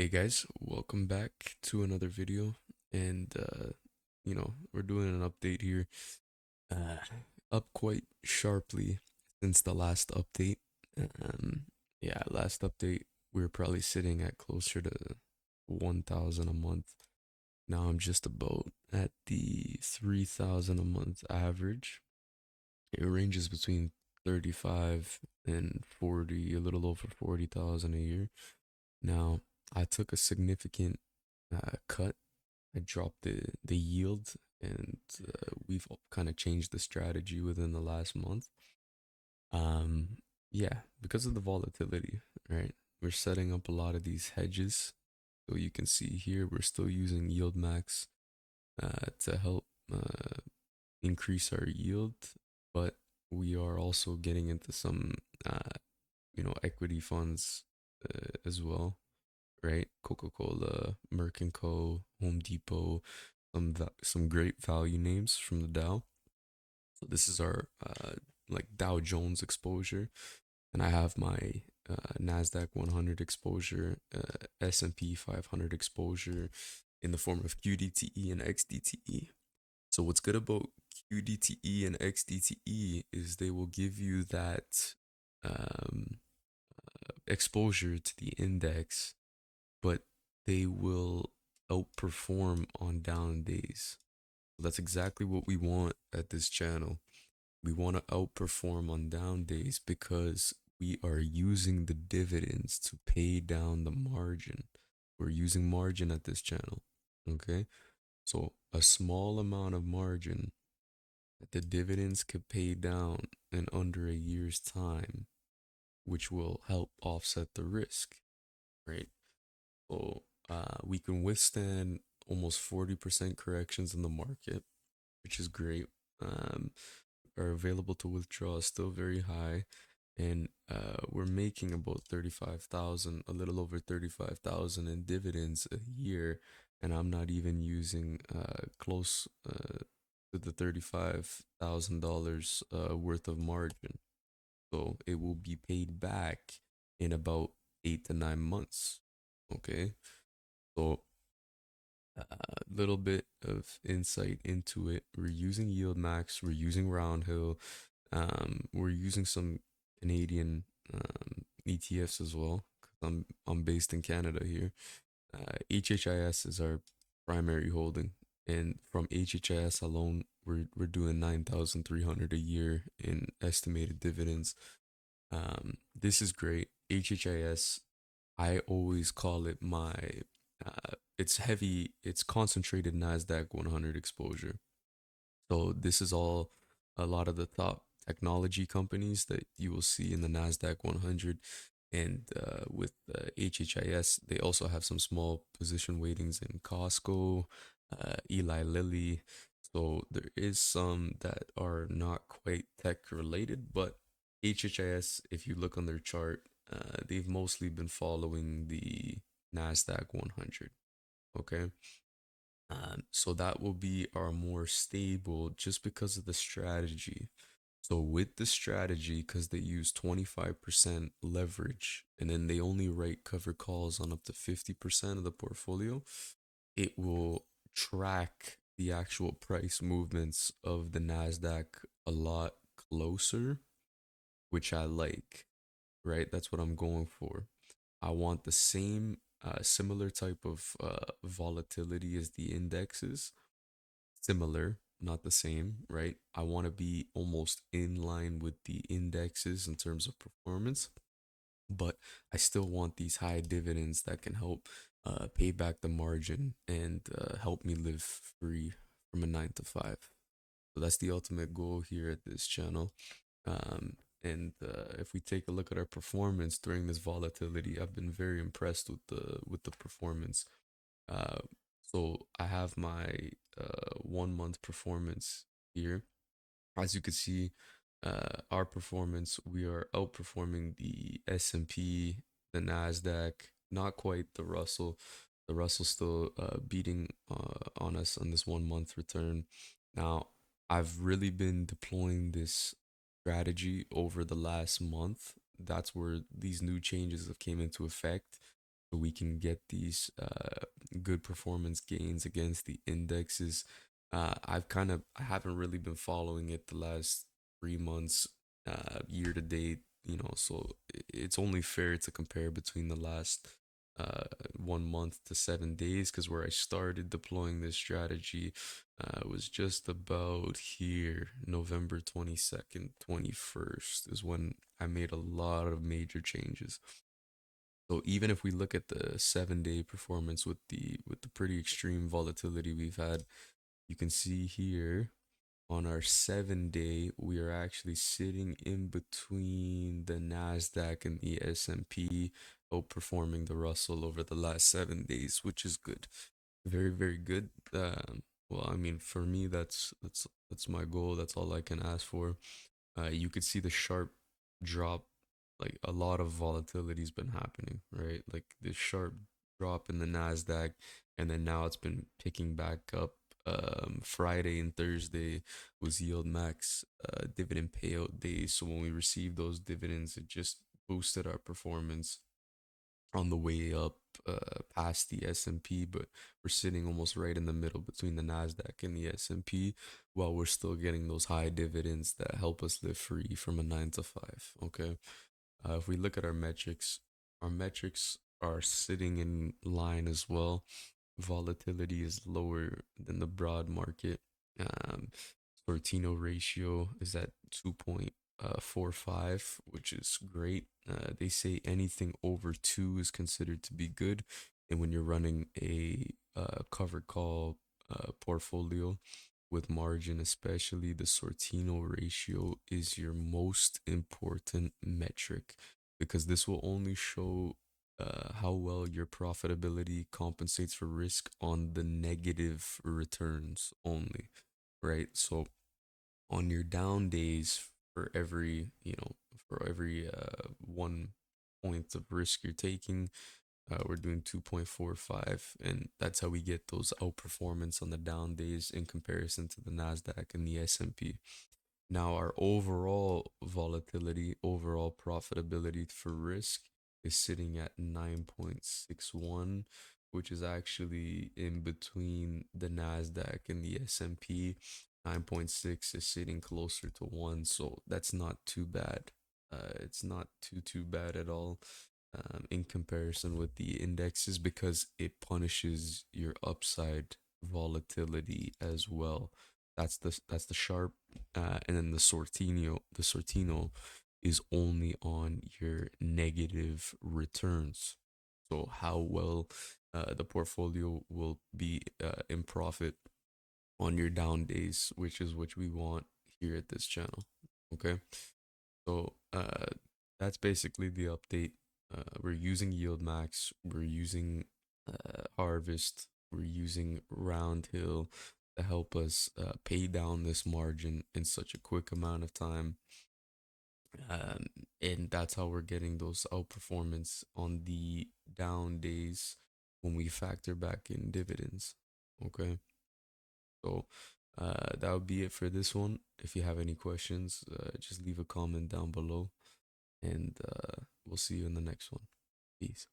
Hey guys, welcome back to another video. And we're doing an update here. Uh Up quite sharply since the last update. Um last update we were probably sitting at closer to 1,000 a month. Now I'm just about at the 3,000 a month average. It ranges between 35 and 40, a little over 40,000 a year. Now, I took a significant cut. I dropped the yield, and we've kind of changed the strategy within the last month. Um, yeah, because of the volatility, right? We're setting up a lot of these hedges. So you can see here, we're still using yield max to help increase our yield, but we are also getting into some, equity funds as well, right? Coca-Cola, Merck and Co, Home Depot, some great value names from the Dow. So this is our like Dow Jones exposure, and I have my Nasdaq 100 exposure, S&P 500 exposure in the form of QDTE and XDTE. So what's good about QDTE and XDTE is they will give you that um, exposure to the index, but they will outperform on down days. That's exactly what we want at this channel. We want to outperform on down days because we are using the dividends to pay down the margin. We're using margin at this channel. Okay. So a small amount of margin that the dividends could pay down in under a year's time, which will help offset the risk, right? So we can withstand almost 40% corrections in the market, which is great. Are available to withdraw is still very high. And we're making about 35,000, a little over 35,000 in dividends a year. And I'm not even using close to the $35,000 worth of margin. So it will be paid back in about 8 to 9 months. Okay. So a little bit of insight into it. We're using Yield Max, we're using Roundhill, we're using some Canadian ETFs as well. 'Cause I'm based in Canada here. HHIS is our primary holding, and from HHIS alone, we're doing 9,300 a year in estimated dividends. This is great. HHIS, I always call it my it's heavy, it's concentrated Nasdaq 100 exposure. So this is all a lot of the top technology companies that you will see in the Nasdaq 100. And with HHIS, they also have some small position weightings in Costco, Eli Lilly. So there is some that are not quite tech related, but HHIS, if you look on their chart, they've mostly been following the Nasdaq 100. Okay. So that will be our more stable just because of the strategy. So with the strategy, because they use 25% leverage and then they only write cover calls on up to 50% of the portfolio, it will track the actual price movements of the NASDAQ a lot closer, which I like, right? That's what I'm going for. I want the same, similar type of volatility as the indexes, similar, not the same, right? I want to be almost in line with the indexes in terms of performance, but I still want these high dividends that can help pay back the margin and help me live free from a 9 to 5. So that's the ultimate goal here at this channel. And if we take a look at our performance during this volatility, I've been very impressed with the performance. Uh, so I have my 1 month performance here. As you can see, our performance, we are outperforming the S&P, the Nasdaq, not quite the Russell. The Russell still beating on us on this 1 month return. Now, I've really been deploying this strategy over the last month. That's where these new changes have came into effect. so we can get these good performance gains against the indexes. I haven't really been following it the last 3 months, year to date, so it's only fair to compare between the last 1 month to 7 days, because where I started deploying this strategy was just about here, November 22nd, 21st is when I made a lot of major changes. So even if we look at the 7 day performance with the pretty extreme volatility we've had, you can see here on our 7 day we are actually sitting in between the Nasdaq and the S&P, outperforming the Russell over the last 7 days, which is good. Very, very good. Well, I mean, for me, that's my goal. That's all I can ask for. You could see the sharp drop, like a lot of volatility's been happening, right? Like this sharp drop in the Nasdaq, and then now it's been picking back up. Friday and Thursday was yield max dividend payout days. So when we received those dividends, it just boosted our performance on the way up past the S&P, but we're sitting almost right in the middle between the Nasdaq and the S&P, while we're still getting those high dividends that help us live free from a 9 to 5. Okay. If we look at our metrics are sitting in line as well. Volatility is lower than the broad market. Um, Sortino ratio is at 2.45, which is great. They say anything over 2 is considered to be good. And when you're running a covered call portfolio with margin, especially, the Sortino ratio is your most important metric, because this will only show how well your profitability compensates for risk on the negative returns only, right? So on your down days, for every 1 point of risk you're taking, we're doing 2.45, and that's how we get those outperformance on the down days in comparison to the Nasdaq and the S&P. Now, our overall volatility, overall profitability for risk is sitting at 9.61, which is actually in between the Nasdaq and the S&P. 9.6 is sitting closer to 1, so that's not too bad. It's not too bad at all, in comparison with the indexes, because it punishes your upside volatility as well. That's the sharp, and then the Sortino is only on your negative returns. So how well the portfolio will be in profit on your down days, which is what we want here at this channel. Okay, so that's basically the update. We're using yield max, we're using harvest, we're using round hill to help us pay down this margin in such a quick amount of time. Um, and that's how we're getting those outperformance on the down days when we factor back in dividends. Okay, so that would be it for this one. If you have any questions, just leave a comment down below, and we'll see you in the next one. Peace.